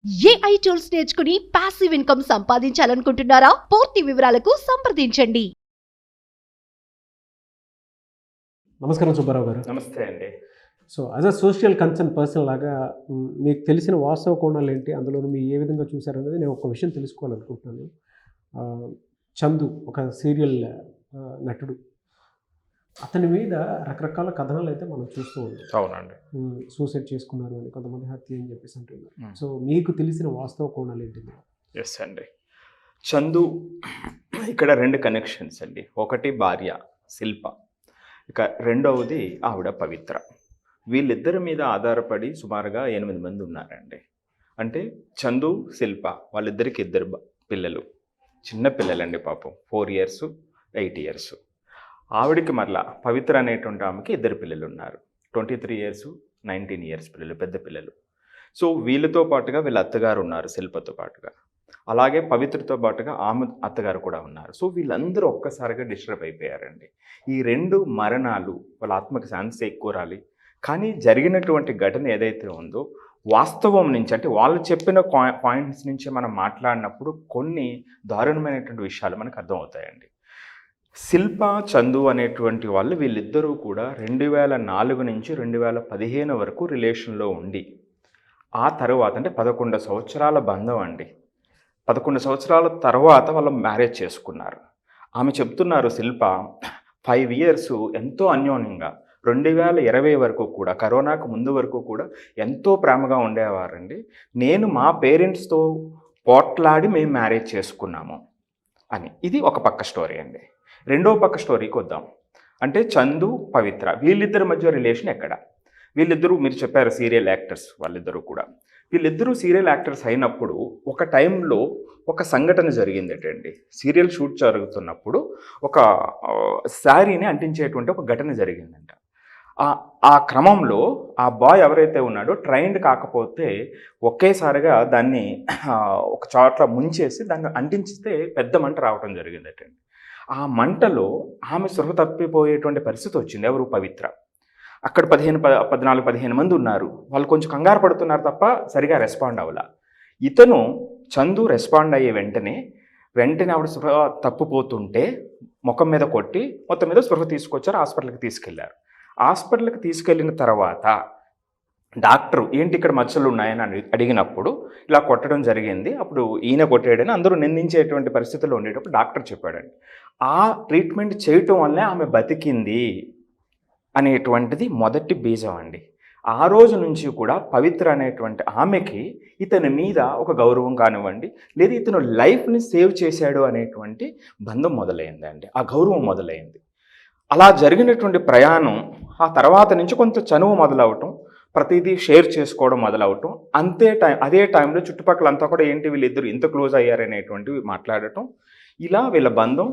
AI tools నేర్చుకుని passive income సంపాదించాలనుకుంటున్నారా? పూర్తి వివరాలకు సంప్రదించండి. నమస్కారం సుబ్బారావు గారు. నమస్తే అండి. So as a social concern person లాగా మీకు తెలిసిన వాస్తవ కోణాలు ఏంటి, అందులో మీరు ఏ విధంగా చూసారనేది నేను ఒక విషయం తెలుసుకోవాలనుకుంటున్నాను. చందు ఒక సీరియల్ నటుడు, అతని మీద రకరకాల కథనాలు అయితే మనం చూస్తూ ఉంటాం. అవునండి. సూసైడ్ చేసుకున్నారు అని, కొంతమంది హత్య అని చెప్పేసి అంటున్నారు. సో మీకు తెలిసిన వాస్తవ కోణాలు ఏంటి? ఎస్ అండి. చందు ఇక్కడ 2 కనెక్షన్స్ అండి. ఒకటి భార్య శిల్ప, ఇక రెండవది ఆవిడ పవిత్ర. వీళ్ళిద్దరి మీద ఆధారపడి సుమారుగా 8 మంది ఉన్నారండి. అంటే చందు శిల్ప వాళ్ళిద్దరికి 2 పిల్లలు, చిన్న పిల్లలండి పాపం, 4 years 8 years. ఆవిడికి మరలా పవిత్ర అనేటువంటి ఆమెకి 2 పిల్లలు ఉన్నారు, 23 years 19 years పిల్లలు, పెద్ద పిల్లలు. సో వీళ్ళతో పాటుగా వీళ్ళ అత్తగారు ఉన్నారు శిల్పతో పాటుగా, అలాగే పవిత్రతో పాటుగా ఆమె అత్తగారు కూడా ఉన్నారు. సో వీళ్ళందరూ ఒక్కసారిగా డిస్టర్బ్ అయిపోయారండి. ఈ 2 మరణాలు వాళ్ళ ఆత్మకి శాంతి చేకూరాలి, కానీ జరిగినటువంటి ఘటన ఏదైతే ఉందో వాస్తవం నుంచి, అంటే వాళ్ళు చెప్పిన పాయింట్స్ నుంచి మనం మాట్లాడినప్పుడు కొన్ని దారుణమైనటువంటి విషయాలు మనకు అర్థమవుతాయండి. శిల్ప చందు అనేటువంటి వాళ్ళు వీళ్ళిద్దరూ కూడా 2004 నుంచి 2015 వరకు రిలేషన్లో ఉండి, ఆ తర్వాత అంటే 11 సంవత్సరాల బంధం అండి. 11 సంవత్సరాల తర్వాత వాళ్ళు మ్యారేజ్ చేసుకున్నారు. ఆమె చెప్తున్నారు శిల్ప 5 years ఎంతో అన్యోన్యంగా 2020 వరకు కూడా, కరోనాకు ముందు వరకు కూడా ఎంతో ప్రేమగా ఉండేవారండి. నేను మా పేరెంట్స్తో పోట్లాడి మేము మ్యారేజ్ చేసుకున్నాము అని. ఇది ఒక పక్క స్టోరీ అండి. రెండో పక్క స్టోరీకి వద్దాం. అంటే చందు పవిత్ర వీళ్ళిద్దరి మధ్య రిలేషన్ ఎక్కడ? వీళ్ళిద్దరూ మీరు చెప్పారు సీరియల్ యాక్టర్స్, వాళ్ళిద్దరూ కూడా వీళ్ళిద్దరూ సీరియల్ యాక్టర్స్ అయినప్పుడు ఒక టైంలో ఒక సంఘటన జరిగిందటండి. సీరియల్ షూట్ జరుగుతున్నప్పుడు ఒక శారీని అంటించేటువంటి ఒక ఘటన జరిగిందంట. ఆ క్రమంలో ఆ బాయ్ ఎవరైతే ఉన్నాడో ట్రైన్డ్ కాకపోతే ఒకేసారిగా దాన్ని ఒక చోట్ల ముంచేసి దాన్ని అంటించితే పెద్ద మంట రావడం జరిగిందటండి. ఆ మంటలో ఆమె సృహ తప్పిపోయేటువంటి పరిస్థితి వచ్చింది. ఎవరు? పవిత్ర. అక్కడ 14-15 మంది ఉన్నారు. వాళ్ళు కొంచెం కంగారు పడుతున్నారు తప్ప సరిగా రెస్పాండ్ అవ్వాల. ఇతను చందు రెస్పాండ్ అయ్యే వెంటనే ఆవిడ స్పృహ తప్పిపోతుంటే ముఖం మీద కొట్టి మొత్తం మీద స్పృహ తీసుకొచ్చారు, హాస్పిటల్కి తీసుకెళ్లారు. హాస్పిటల్కి తీసుకెళ్ళిన తర్వాత డాక్టర్ ఏంటి ఇక్కడ మచ్చలు ఉన్నాయని అడిగినప్పుడు ఇలా కొట్టడం జరిగింది, అప్పుడు ఈయన కొట్టాడని అందరూ నిందించేటువంటి పరిస్థితుల్లో ఉండేటప్పుడు డాక్టర్ చెప్పాడండి, ఆ ట్రీట్మెంట్ చేయటం వల్లే ఆమె బతికింది అనేటువంటిది మొదటి బీజం అండి. ఆ రోజు నుంచి కూడా పవిత్ర అనేటువంటి ఆమెకి ఇతని మీద ఒక గౌరవం కానివ్వండి, లేదా ఇతను లైఫ్ని సేవ్ చేశాడు అనేటువంటి బంధం మొదలైందండి, ఆ గౌరవం మొదలైంది. అలా జరిగినటువంటి ప్రయాణం ఆ తర్వాత నుంచి కొంత చనువు మొదలవటం, ప్రతిదీ షేర్ చేసుకోవడం మొదలవటం, అదే టైంలో చుట్టుపక్కలంతా కూడా ఏంటి వీళ్ళిద్దరు ఇంత క్లోజ్ అయ్యారనేటువంటివి మాట్లాడటం, ఇలా వీళ్ళ బంధం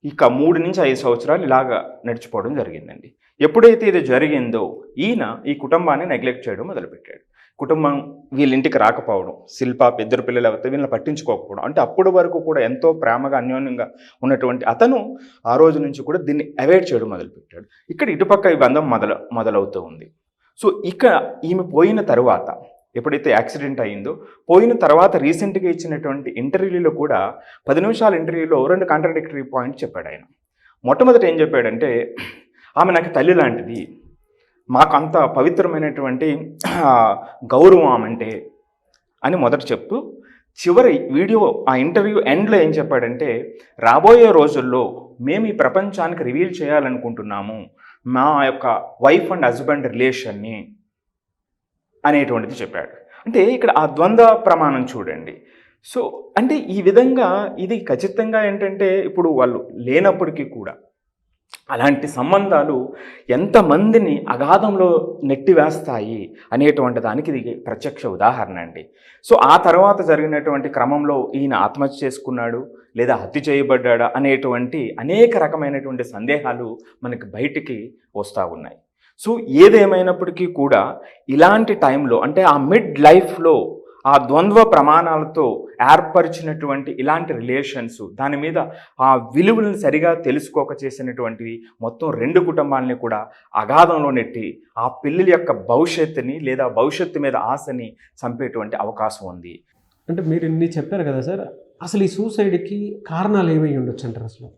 ఇక 3 నుంచి 5 సంవత్సరాలు ఇలాగా నడిచిపోవడం జరిగిందండి. ఎప్పుడైతే ఇది జరిగిందో ఈయన ఈ కుటుంబాన్ని నెగ్లెక్ట్ చేయడం మొదలుపెట్టాడు. కుటుంబం వీళ్ళింటికి రాకపోవడం, శిల్ప 2 పిల్లలు అయితే వీళ్ళని పట్టించుకోకపోవడం, అంటే అప్పటి వరకు కూడా ఎంతో ప్రేమగా అన్యోన్యంగా ఉన్నటువంటి అతను ఆ రోజు నుంచి కూడా దీన్ని అవాయిడ్ చేయడం మొదలుపెట్టాడు. ఇక్కడ ఇటుపక్క ఈ బంధం మొదలవుతూ ఉంది. సో ఇక ఈమె పోయిన తర్వాత, ఎప్పుడైతే యాక్సిడెంట్ అయిందో పోయిన తర్వాత రీసెంట్గా ఇచ్చినటువంటి ఇంటర్వ్యూలో కూడా 10 నిమిషాల ఇంటర్వ్యూలో 2 కాంట్రాడిక్టరీ పాయింట్స్ చెప్పాడు ఆయన. మొట్టమొదటి ఏం చెప్పాడంటే, ఆమె నాకు తల్లి లాంటిది, మాకు అంత పవిత్రమైనటువంటి గౌరవం ఆమెంటే అని మొదట చెప్తూ, చివరి వీడియో ఆ ఇంటర్వ్యూ ఎండ్లో ఏం చెప్పాడంటే, రాబోయే రోజుల్లో మేము ఈ ప్రపంచానికి రివీల్ చేయాలనుకుంటున్నాము మా యొక్క వైఫ్ అండ్ హస్బెండ్ రిలేషన్ని అనేటువంటిది చెప్పాడు. అంటే ఇక్కడ ఆ ద్వంద్వ ప్రమాణం చూడండి. సో అంటే ఈ విధంగా ఇది ఖచ్చితంగా ఏంటంటే ఇప్పుడు వాళ్ళు లేనప్పటికీ కూడా అలాంటి సంబంధాలు ఎంతమందిని అగాధంలో నెట్టివేస్తాయి అనేటువంటి దానికి ఇది ప్రత్యక్ష ఉదాహరణ అండి. సో ఆ తర్వాత జరిగినటువంటి క్రమంలో ఈయన ఆత్మహత్య చేసుకున్నాడు లేదా హత్య చేయబడ్డాడా అనేటువంటి అనేక రకమైనటువంటి సందేహాలు మనకి బయటికి వస్తూ ఉన్నాయి. సో ఏదేమైనప్పటికీ కూడా ఇలాంటి టైంలో, అంటే ఆ మిడ్ లైఫ్లో ఆ ద్వంద్వ ప్రమాణాలతో ఏర్పరిచినటువంటి ఇలాంటి రిలేషన్స్, దాని మీద ఆ విలువలను సరిగా తెలుసుకోక చేసినటువంటివి మొత్తం 2 కుటుంబాలని కూడా అగాధంలో నెట్టి ఆ పిల్లల యొక్క భవిష్యత్తుని లేదా భవిష్యత్తు మీద ఆశని చంపేటువంటి అవకాశం ఉంది. అంటే మీరు ఇన్ని చెప్పారు కదా సార్, అసలు ఈ సూసైడ్కి కారణాలు ఏమై ఉండొచ్చు అంటారు అసలు?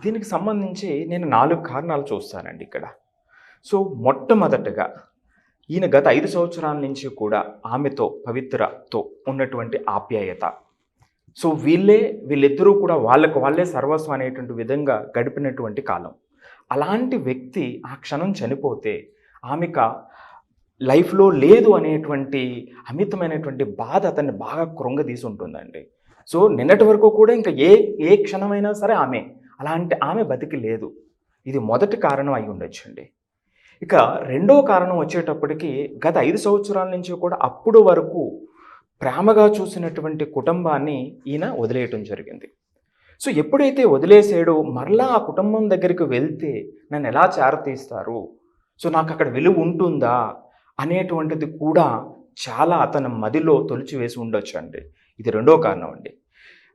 దీనికి సంబంధించి నేను 4 కారణాలు చూస్తానండి ఇక్కడ. సో మొట్టమొదటగా ఈయన గత 5 సంవత్సరాల నుంచి కూడా ఆమెతో, పవిత్రతో ఉన్నటువంటి ఆప్యాయత. సో వీళ్ళిద్దరూ కూడా వాళ్ళే సర్వస్వం అనేటువంటి విధంగా గడిపినటువంటి కాలం. అలాంటి వ్యక్తి ఆ క్షణం చనిపోతే ఆమెకు లైఫ్లో లేదు అనేటువంటి అమితమైనటువంటి బాధ అతన్ని బాగా కృంగదీసి ఉంటుందండి. సో నిన్నటి వరకు కూడా ఇంకా ఏ క్షణమైనా సరే అలాంటి ఆమె బతికి లేదు. ఇది మొదటి కారణం అయి ఉండొచ్చండి. ఇక రెండో కారణం వచ్చేటప్పటికి గత 5 సంవత్సరాల నుంచి కూడా అప్పుడు వరకు ప్రేమగా చూసినటువంటి కుటుంబాన్ని ఈయన వదిలేయటం జరిగింది. సో ఎప్పుడైతే వదిలేసాడో మరలా ఆ కుటుంబం దగ్గరికి వెళ్తే నన్ను ఎలా చేరతీస్తారు, సో నాకు అక్కడ విలువ ఉంటుందా అనేటువంటిది కూడా చాలా అతని మదిలో తొలిచివేసి ఉండొచ్చు అండి. ఇది రెండో కారణం అండి.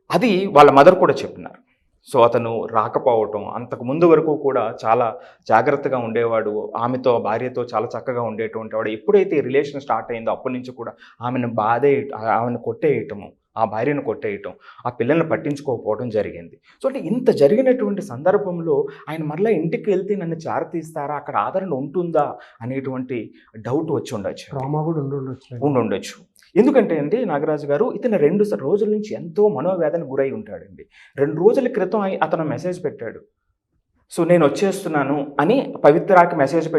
అది వాళ్ళ మదర్ కూడా చెప్పినారు. సో అతను రాకపోవటం, అంతకు ముందు వరకు కూడా చాలా జాగ్రత్తగా ఉండేవాడు, ఆమెతో భార్యతో చాలా చక్కగా ఉండేటువంటి వాడు. ఎప్పుడైతే ఈ రిలేషన్ స్టార్ట్ అయిందో అప్పటి నుంచి కూడా ఆమెను కొట్టేయటము, ఆ భార్యను కొట్టేయటం, ఆ పిల్లల్ని పట్టించుకోకపోవడం జరిగింది. సో అంటే ఇంత జరిగినటువంటి సందర్భంలో ఆయన మరలా ఇంటికి వెళ్తే నన్ను చారతీస్తారా, అక్కడ ఆదరణ ఉంటుందా అనేటువంటి డౌట్ వచ్చి ఉండొచ్చు, ట్రామా కూడా ఉండొచ్చు. ఎందుకంటే అండి నాగరాజు గారు, ఇతను 2 రోజుల నుంచి ఎంతో మనోవేదన గురై ఉంటాడండి. 2 రోజుల క్రితం అతను మెసేజ్ పెట్టాడు. సో నేను వచ్చేస్తున్నాను అని పవిత్రాకి మెసేజ్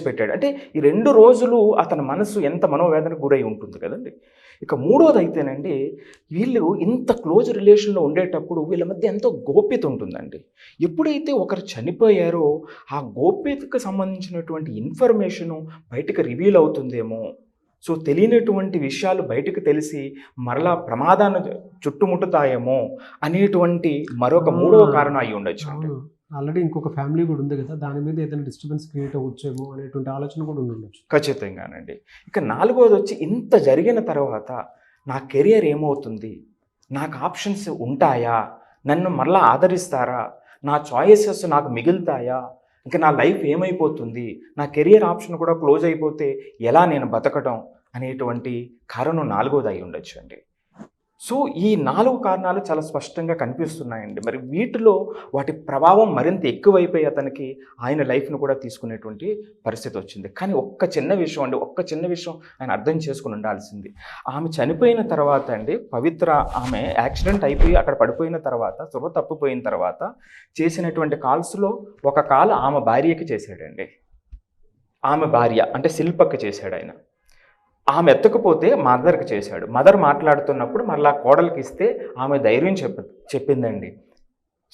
పెట్టాడు. అంటే ఈ 2 రోజులు అతని మనసు ఎంత మనోవేదనకు గురై ఉంటుంది కదండి. ఇక మూడోది అయితేనండి, వీళ్ళు ఇంత క్లోజ్ రిలేషన్లో ఉండేటప్పుడు వీళ్ళ మధ్య ఎంతో గోప్యత ఉంటుందండి. ఎప్పుడైతే ఒకరు చనిపోయారో ఆ గోప్యతకు సంబంధించినటువంటి ఇన్ఫర్మేషను బయటకు రివీల్ అవుతుందేమో, సో తెలియనటువంటి విషయాలు బయటకు తెలిసి మరలా ప్రమాదాన్ని చుట్టుముట్టుతాయేమో అనేటువంటి మరొక మూడవ కారణం అయి ఉండొచ్చు. ఆల్రెడీ ఇంకొక ఫ్యామిలీ కూడా ఉంది కదా, దాని మీద ఏదైనా డిస్టర్బెన్స్ క్రియేట్ అవ్వచ్చేమో అనేటువంటి ఆలోచన కూడా ఉండొచ్చు. ఖచ్చితంగానండి. ఇక నాలుగోది వచ్చి, ఇంత జరిగిన తర్వాత నా కెరియర్ ఏమవుతుంది, నాకు ఆప్షన్స్ ఉంటాయా, నన్ను మరలా ఆదరిస్తారా, నా చాయిసెస్ నాకు మిగులుతాయా, ఇంకా నా లైఫ్ ఏమైపోతుంది, నా కెరియర్ ఆప్షన్ కూడా క్లోజ్ అయిపోతే ఎలా నేను బతకడం అనేటువంటి కారణం నాలుగోది అయి ఉండొచ్చు అండి. సో ఈ 4 కారణాలు చాలా స్పష్టంగా కనిపిస్తున్నాయండి. మరి వీటిలో వాటి ప్రభావం మరింత ఎక్కువైపోయి అతనికి ఆయన లైఫ్ను కూడా తీసుకునేటువంటి పరిస్థితి వచ్చింది. కానీ ఒక్క చిన్న విషయం ఆయన అర్థం చేసుకుని ఉండాల్సింది. ఆమె చనిపోయిన తర్వాత అండి, పవిత్ర ఆమె యాక్సిడెంట్ అయిపోయి అక్కడ పడిపోయిన తర్వాత, స్పృహ తప్పిపోయిన తర్వాత చేసినటువంటి కాల్స్లో ఒక కాల్ ఆమె భార్యకి చేశాడండి. ఆమె భార్య అంటే శిల్పకి చేశాడు ఆయన. ఆమె ఎత్తకపోతే మదర్కి చేశాడు. మదర్ మాట్లాడుతున్నప్పుడు మళ్ళీ కోడలికి ఇస్తే ఆమె ధైర్యం చెప్పిందండి.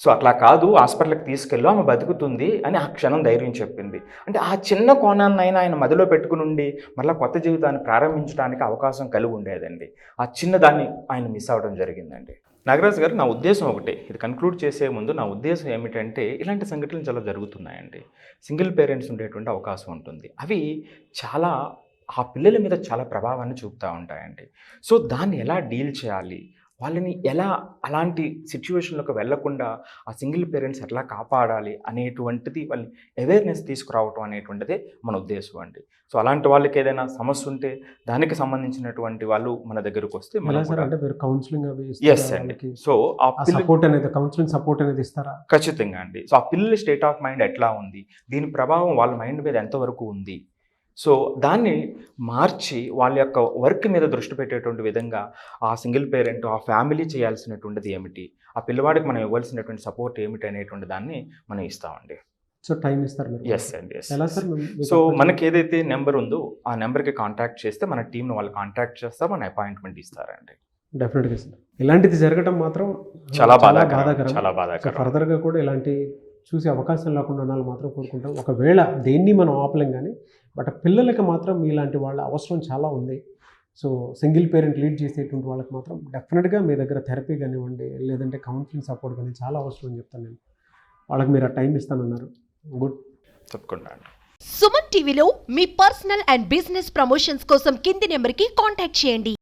సో అట్లా కాదు, హాస్పిటల్కి తీసుకెళ్ళు, ఆమె బతుకుతుంది అని ఆ క్షణం ధైర్యం చెప్పింది. అంటే ఆ చిన్న కోణాన్నైనా ఆయన మదిలో పెట్టుకుని ఉండి మళ్ళీ కొత్త జీవితాన్ని ప్రారంభించడానికి అవకాశం కలిగి ఉండేదండి. ఆ చిన్నదాన్ని ఆయన మిస్ అవ్వడం జరిగిందండి. నాగరాజు గారు, నా ఉద్దేశం ఒకటే, ఇది కన్క్లూడ్ చేసే ముందు నా ఉద్దేశం ఏమిటంటే, ఇలాంటి సంఘటనలు చాలా జరుగుతున్నాయండి. సింగిల్ పేరెంట్స్ ఉండేటువంటి అవకాశం ఉంటుంది. అవి చాలా ఆ పిల్లల మీద చాలా ప్రభావాన్ని చూపుతూ ఉంటాయండి. సో దాన్ని ఎలా డీల్ చేయాలి, వాళ్ళని ఎలా అలాంటి సిచ్యువేషన్లోకి వెళ్లకుండా ఆ సింగిల్ పేరెంట్స్ ఎట్లా కాపాడాలి అనేటువంటిది వాళ్ళని అవేర్నెస్ తీసుకురావటం అనేటువంటిదే మన ఉద్దేశం అండి. సో అలాంటి వాళ్ళకి ఏదైనా సమస్య ఉంటే దానికి సంబంధించినటువంటి వాళ్ళు మన దగ్గరకు వస్తే సో ఆ కౌన్సిలింగ్ సపోర్ట్ అనేది ఇస్తారా? ఖచ్చితంగా అండి. సో ఆ పిల్లల స్టేట్ ఆఫ్ మైండ్ ఎట్లా ఉంది, దీని ప్రభావం వాళ్ళ మైండ్ మీద ఎంతవరకు ఉంది, సో దాన్ని మార్చి వాళ్ళ యొక్క వర్క్ మీద దృష్టి పెట్టేటువంటి విధంగా ఆ సింగిల్ పేరెంట్, ఆ ఫ్యామిలీ చేయాల్సినటువంటిది ఏమిటి, ఆ పిల్లవాడికి మనం ఇవ్వాల్సినటువంటి సపోర్ట్ ఏమిటి అనేటువంటి దాన్ని మనం ఇస్తామండి. సో టైం ఇస్తారు? ఎస్ అండి, ఎస్. సో మనకి ఏదైతే నెంబర్ ఉందో ఆ నెంబర్కి కాంటాక్ట్ చేస్తే మన టీంను వాళ్ళు కాంటాక్ట్ చేస్తారు, మన అపాయింట్మెంట్ ఇస్తారండి. డెఫినెట్గా సార్. ఇలాంటిది జరగడం మాత్రం చాలా బాధాకరం. ఫర్దర్గా కూడా ఇలాంటి చూసే అవకాశం లేకుండా ఉండాలని మాత్రం కోరుకుంటాం. ఒకవేళ దేన్ని మనం ఆపలేం కానీ, బట్ పిల్లలకి మాత్రం ఇలాంటి వాళ్ళ అవసరం చాలా ఉంది. సో సింగిల్ పేరెంట్ లీడ్ చేసేటువంటి వాళ్ళకి మాత్రం డెఫినెట్గా మీ దగ్గర థెరపీ కానివ్వండి, లేదంటే కౌన్సిలింగ్ సపోర్ట్ కానీ చాలా అవసరం అని చెప్తాను నేను. వాళ్ళకి మీరు ఆ టైం ఇస్తానన్నారు. గుడ్, తప్పకుండా. సుమన్ టీవీలో మీ పర్సనల్ అండ్ బిజినెస్ ప్రమోషన్స్ కోసం కింది నెంబర్కి కాంటాక్ట్ చేయండి.